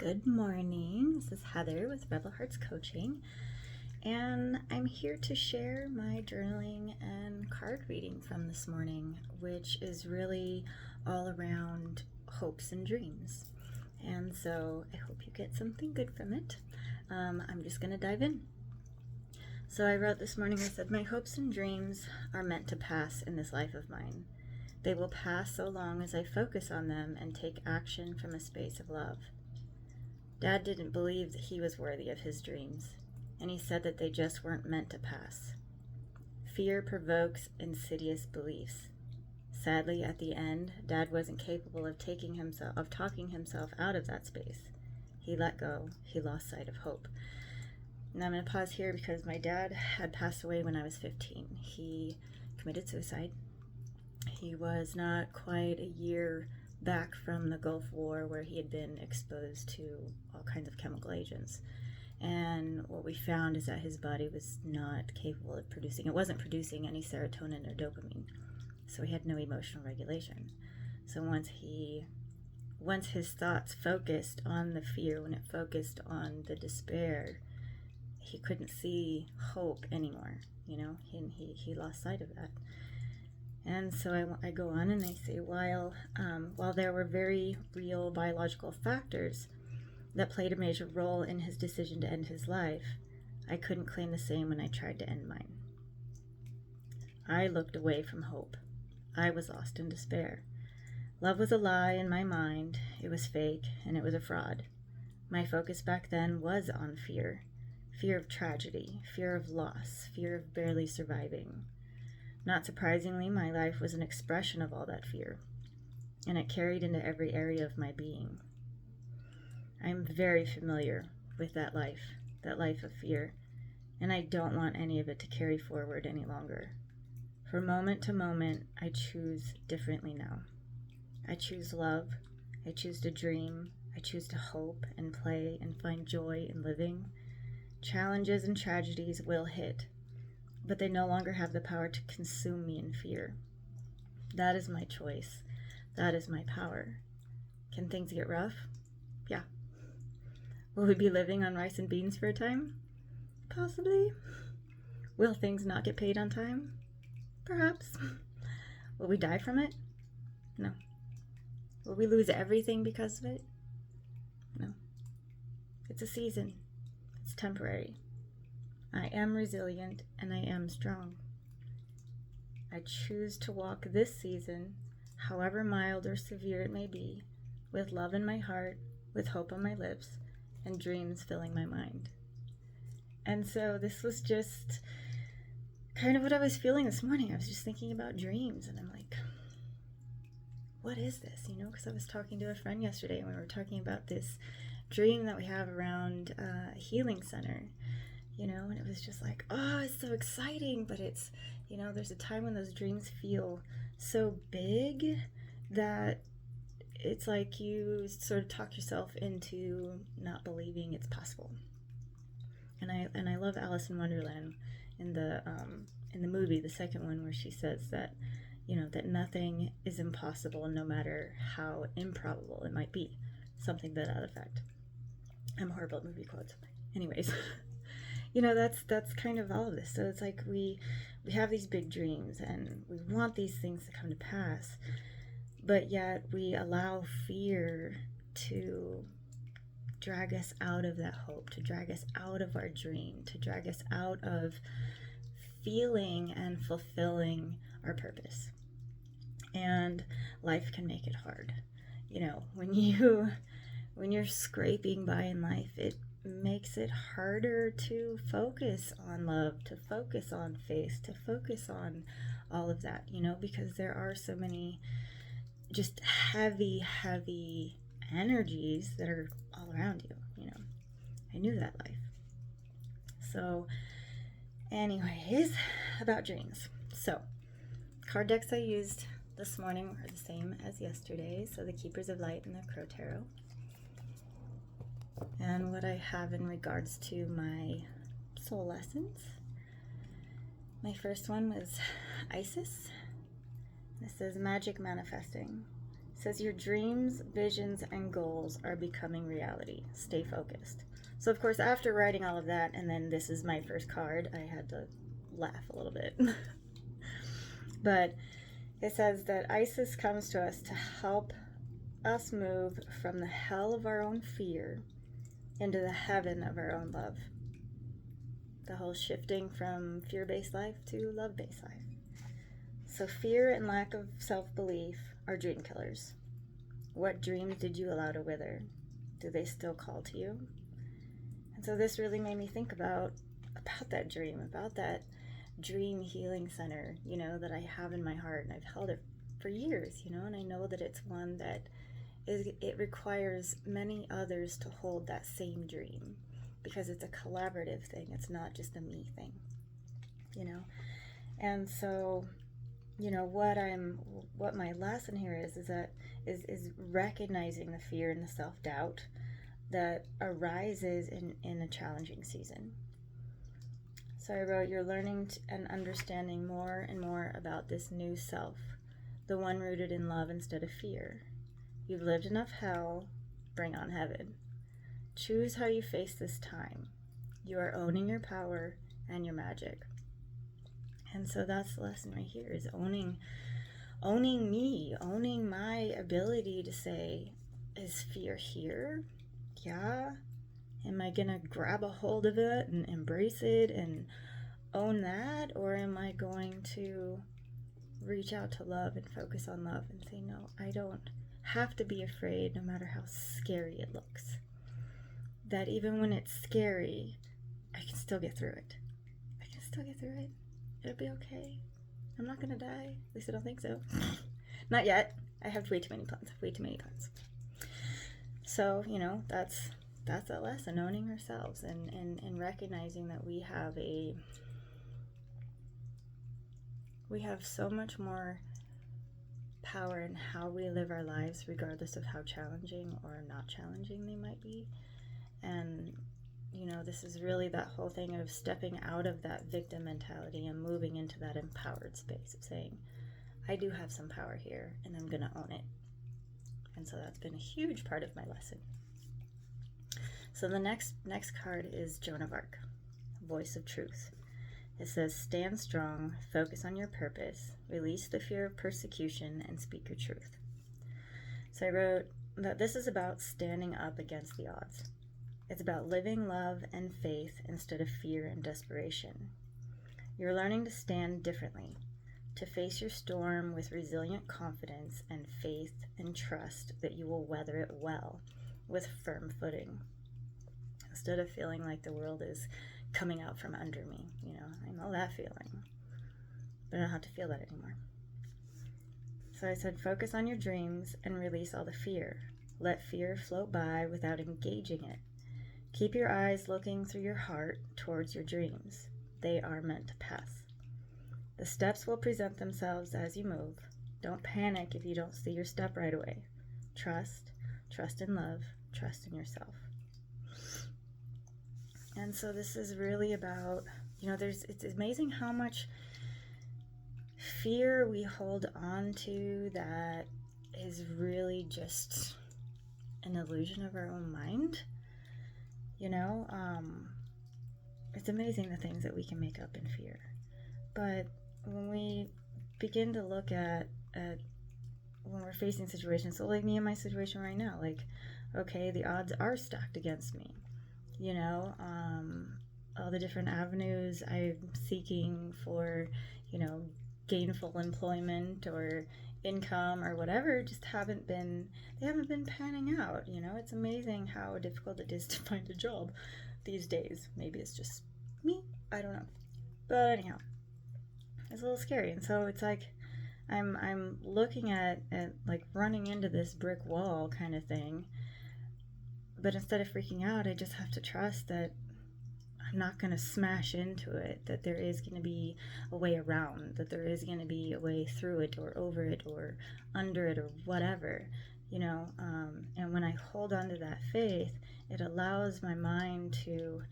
Good morning. This is Heather with Rebel Hearts Coaching, and I'm here to share my journaling and card reading from this morning, which is really all around hopes and dreams. And so I hope you get something good from it. I'm just going to dive in. So I wrote this morning, I said, my hopes and dreams are meant to pass in this life of mine. They will pass so long as I focus on them and take action from a space of love. Dad didn't believe that he was worthy of his dreams, and he said that they just weren't meant to pass. Fear provokes insidious beliefs. Sadly, at the end, Dad wasn't capable of talking himself out of that space. He let go. He lost sight of hope. Now I'm going to pause here because my dad had passed away when I was 15. He committed suicide. He was not quite a year back from the Gulf War, where he had been exposed to all kinds of chemical agents. And what we found is that his body was not capable of it wasn't producing any serotonin or dopamine. So he had no emotional regulation. So once his thoughts focused on the fear, when it focused on the despair, he couldn't see hope anymore. He lost sight of that. And so I go on and I say, while there were very real biological factors that played a major role in his decision to end his life, I couldn't claim the same when I tried to end mine. I looked away from hope. I was lost in despair. Love was a lie in my mind. It was fake, and it was a fraud. My focus back then was on fear. Fear of tragedy, fear of loss, fear of barely surviving. Not surprisingly, my life was an expression of all that fear, and it carried into every area of my being. I'm very familiar with that life of fear, and I don't want any of it to carry forward any longer. From moment to moment, I choose differently now. I choose love, I choose to dream, I choose to hope and play and find joy in living. Challenges and tragedies will hit, but they no longer have the power to consume me in fear. That is my choice. That is my power. Can things get rough? Yeah. Will we be living on rice and beans for a time? Possibly. Will things not get paid on time? Perhaps. Will we die from it? No. Will we lose everything because of it? No. It's a season. It's temporary. I am resilient and I am strong. I choose to walk this season, however mild or severe it may be, with love in my heart, with hope on my lips, and dreams filling my mind. And so this was just kind of what I was feeling this morning. I was just thinking about dreams, and I'm like, what is this? Because I was talking to a friend yesterday, and we were talking about this dream that we have around a healing center. And it was just like, oh, it's so exciting, but it's, there's a time when those dreams feel so big that it's like you sort of talk yourself into not believing it's possible. And I love Alice in Wonderland in the movie, the second one, where she says that, that nothing is impossible no matter how improbable it might be. Something to that effect. I'm horrible at movie quotes. Anyways. That's kind of all of this. So it's like we have these big dreams and we want these things to come to pass, but yet we allow fear to drag us out of that hope, to drag us out of our dream, to drag us out of feeling and fulfilling our purpose. And life can make it hard. When you're scraping by in life, it makes it harder to focus on love, to focus on faith, to focus on all of that, because there are so many just heavy energies that are all around you. I knew that life. So anyways, about dreams. So card decks I used this morning were the same as yesterday. So the Keepers of Light and the Crow Tarot. And what I have in regards to my soul lessons. My first one was Isis. This is magic manifesting. It says your dreams, visions, and goals are becoming reality. Stay focused. So, of course, after writing all of that, and then this is my first card, I had to laugh a little bit. But it says that Isis comes to us to help us move from the hell of our own fear into the heaven of our own love. The whole shifting from fear-based life to love-based life. So fear and lack of self-belief are dream killers. What dreams did you allow to wither? Do they still call to you? And so this really made me think about that dream, about that dream healing center, that I have in my heart, and I've held it for years, and I know that it's one that it requires many others to hold that same dream, because it's a collaborative thing. It's not just a me thing, And so, what my lesson here is recognizing the fear and the self-doubt that arises in a challenging season. So I wrote, you're learning and understanding more and more about this new self, the one rooted in love instead of fear. You've lived enough hell, bring on heaven. Choose how you face this time. You are owning your power and your magic. And so that's the lesson right here, is owning me, owning my ability to say, is fear here? Yeah. Am I gonna grab a hold of it and embrace it and own that? Or am I going to reach out to love and focus on love and say, no, I don't have to be afraid no matter how scary it looks. That even when it's scary, I can still get through it. It'll be okay. I'm not gonna die. At least I don't think so. Not yet. I have way too many plans. So, that's a lesson, owning ourselves and recognizing that we have so much more power in how we live our lives, regardless of how challenging or not challenging they might be. And this is really that whole thing of stepping out of that victim mentality and moving into that empowered space of saying, I do have some power here and I'm gonna own it. And so that's been a huge part of my lesson. So the next card is Joan of Arc, Voice of Truth. It says, stand strong, focus on your purpose, release the fear of persecution, and speak your truth. So I wrote that this is about standing up against the odds. It's about living love and faith instead of fear and desperation. You're learning to stand differently, to face your storm with resilient confidence and faith and trust that you will weather it well with firm footing. Instead of feeling like the world is coming out from under me. I know that feeling, but I don't have to feel that anymore. So I said, focus on your dreams and release all the fear. Let fear float by without engaging it. Keep your eyes looking through your heart towards your dreams. They are meant to pass. The steps will present themselves as you move. Don't panic if you don't see your step right away. Trust in love, trust in yourself. And so this is really about, it's amazing how much fear we hold on to that is really just an illusion of our own mind. It's amazing the things that we can make up in fear. But when we begin to look at when we're facing situations, so like me and my situation right now, like, okay, the odds are stacked against me. All the different avenues I'm seeking for, gainful employment or income or whatever just haven't been panning out. It's amazing how difficult it is to find a job these days. Maybe it's just me, I don't know. But anyhow, it's a little scary. And so it's like I'm looking at like running into this brick wall kind of thing. But instead of freaking out, I just have to trust that I'm not going to smash into it, that there is going to be a way around, that there is going to be a way through it or over it or under it or whatever, and when I hold on to that faith, it allows my mind to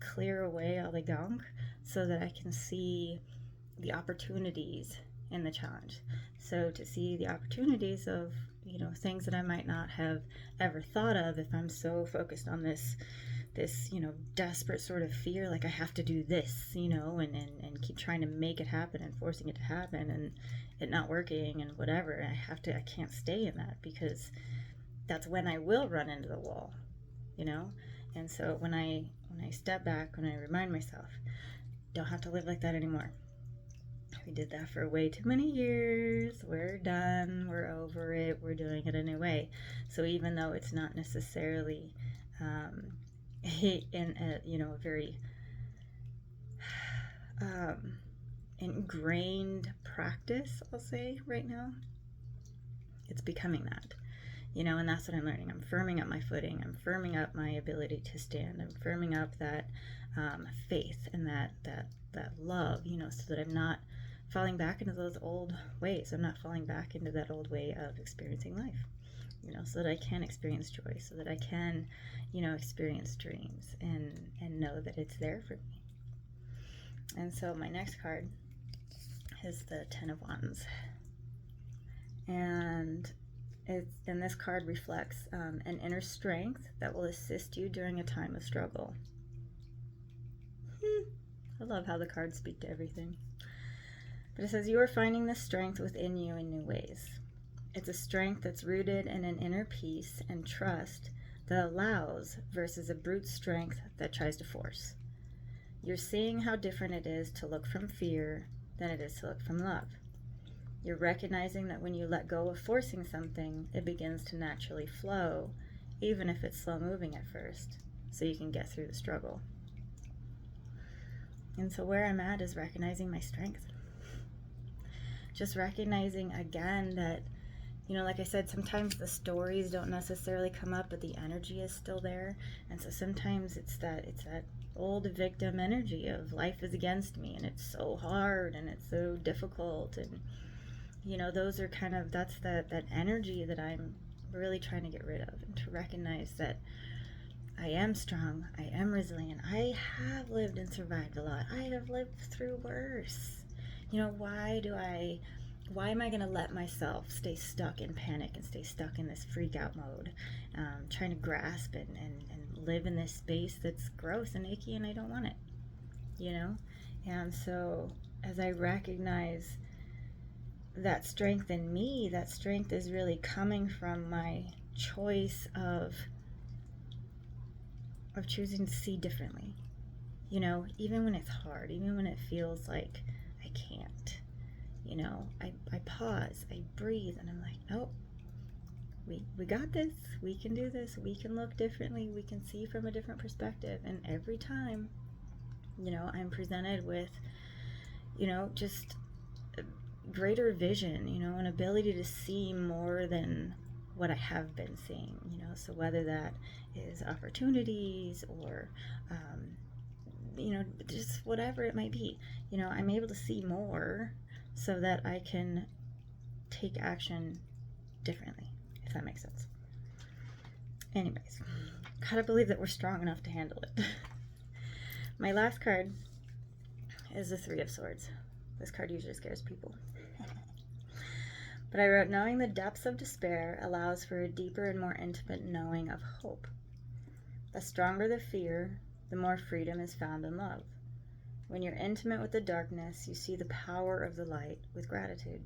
clear away all the gunk so that I can see the opportunities in the challenge. So to see the opportunities of, things that I might not have ever thought of if I'm so focused on this desperate sort of fear, like I have to do this, and keep trying to make it happen and forcing it to happen and it not working and whatever. I can't stay in that, because that's when I will run into the wall, And so when I step back, when I remind myself, don't have to live like that anymore. We did that for way too many years. We're done. We're over it. We're doing it a new way. So even though it's not necessarily in a very ingrained practice, I'll say right now, it's becoming that. And that's what I'm learning. I'm firming up my footing. I'm firming up my ability to stand. I'm firming up that faith and that love, so that I'm not falling back into those old ways. I'm not falling back into that old way of experiencing life, so that I can experience joy, so that I can, experience dreams and know that it's there for me. And so my next card is the Ten of Wands. And this card reflects an inner strength that will assist you during a time of struggle. I love how the cards speak to everything. But it says you are finding this strength within you in new ways. It's a strength that's rooted in an inner peace and trust that allows versus a brute strength that tries to force. You're seeing how different it is to look from fear than it is to look from love. You're recognizing that when you let go of forcing something, it begins to naturally flow, even if it's slow moving at first, so you can get through the struggle. And so where I'm at is recognizing my strength. Just recognizing again that, like I said, sometimes the stories don't necessarily come up, but the energy is still there. And so sometimes it's that old victim energy of life is against me and it's so hard and it's so difficult. And, those are that's that energy that I'm really trying to get rid of, and to recognize that I am strong, I am resilient, I have lived and survived a lot, I have lived through worse. Why am I going to let myself stay stuck in panic and stay stuck in this freak out mode, trying to grasp and live in this space that's gross and icky, and I don't want it, And so as I recognize that strength in me, that strength is really coming from my choice of choosing to see differently, even when it's hard, even when it feels like I can't. I pause, I breathe, and I'm like, nope, we got this, we can do this, we can look differently, we can see from a different perspective. And every time, I'm presented with, just greater vision, an ability to see more than what I have been seeing, so whether that is opportunities or, just whatever it might be, I'm able to see more so that I can take action differently, if that makes sense. Anyways, gotta believe that we're strong enough to handle it. My last card is the Three of Swords. This card usually scares people. But I wrote, knowing the depths of despair allows for a deeper and more intimate knowing of hope. The stronger the fear, the more freedom is found in love. When you're intimate with the darkness, you see the power of the light with gratitude.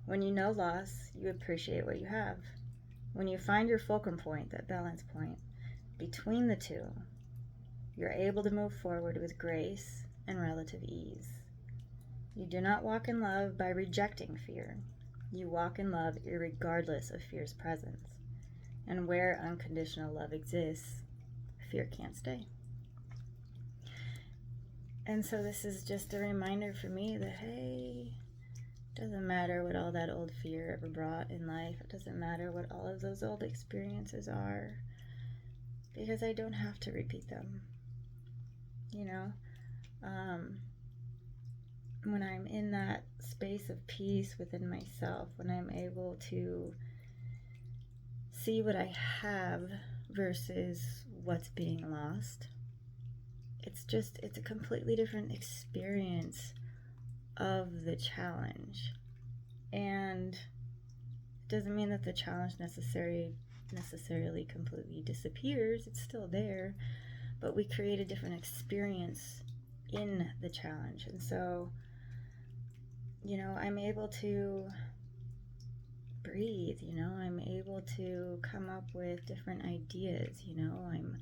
When you know loss, you appreciate what you have. When you find your fulcrum point, that balance point, between the two, you're able to move forward with grace and relative ease. You do not walk in love by rejecting fear. You walk in love irregardless of fear's presence. And where unconditional love exists, fear can't stay. And so this is just a reminder for me that, hey, it doesn't matter what all that old fear ever brought in life. It doesn't matter what all of those old experiences are, because I don't have to repeat them. When I'm in that space of peace within myself, when I'm able to see what I have versus what's being lost, it's a completely different experience of the challenge. And doesn't mean that the challenge necessarily completely disappears. It's still there, but we create a different experience in the challenge. And so, I'm able to breathe, I'm able to come up with different ideas, I'm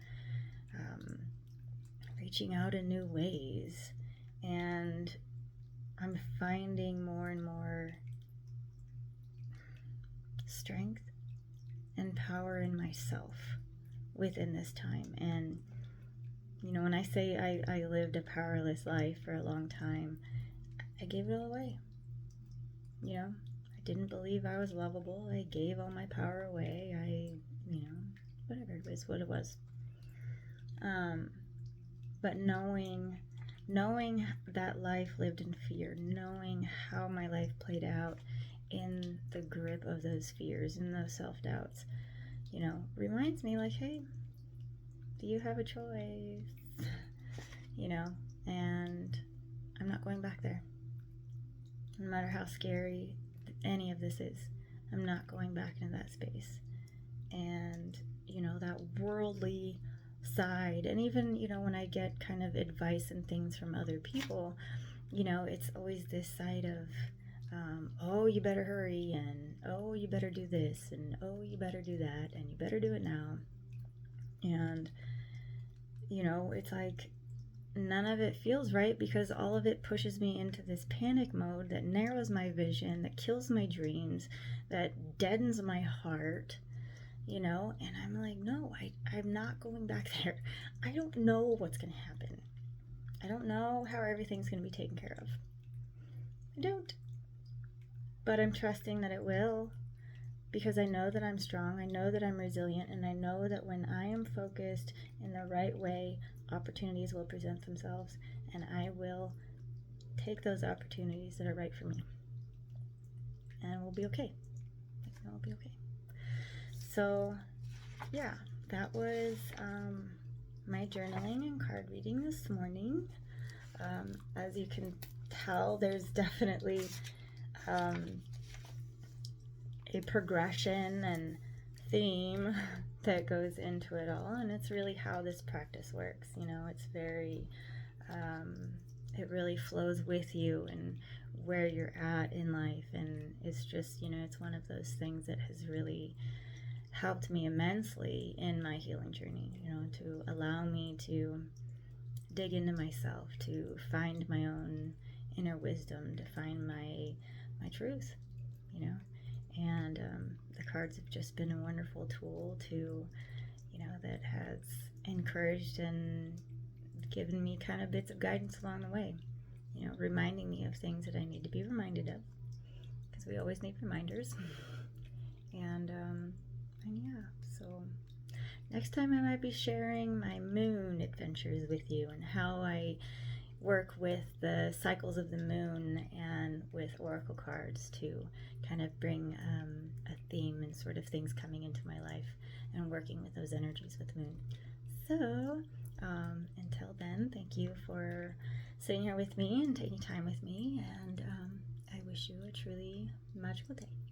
reaching out in new ways, and I'm finding more and more strength and power in myself within this time. And when I say I lived a powerless life for a long time, I gave it all away. I didn't believe I was lovable. I gave all my power away. Whatever it was, what it was. But knowing that life lived in fear, knowing how my life played out in the grip of those fears and those self-doubts, reminds me, like, hey, do you have a choice? And I'm not going back there. No matter how scary any of this is, I'm not going back into that space. And, that worldly side, and even, when I get kind of advice and things from other people, it's always this side of, oh, you better hurry, and oh, you better do this, and oh, you better do that, and you better do it now. And, it's like none of it feels right, because all of it pushes me into this panic mode that narrows my vision, that kills my dreams, that deadens my heart, and I'm like, no, I'm not going back there. I don't know what's going to happen. I don't know how everything's going to be taken care of. I don't. But I'm trusting that it will, because I know that I'm strong, I know that I'm resilient, and I know that when I am focused in the right way, opportunities will present themselves, and I will take those opportunities that are right for me. And we'll be okay. Everything will be okay. So, yeah, that was my journaling and card reading this morning. As you can tell, there's definitely a progression and theme that goes into it all, and it's really how this practice works. It's very it really flows with you and where you're at in life, and it's just, it's one of those things that has really helped me immensely in my healing journey, to allow me to dig into myself, to find my own inner wisdom, to find my truth, and the cards have just been a wonderful tool to, that has encouraged and given me kind of bits of guidance along the way, reminding me of things that I need to be reminded of, because we always need reminders. And yeah, so next time I might be sharing my moon adventures with you, and how I work with the cycles of the moon and with oracle cards to kind of bring a theme and sort of things coming into my life and working with those energies with the moon. So until then, thank you for sitting here with me and taking time with me, and I wish you a truly magical day.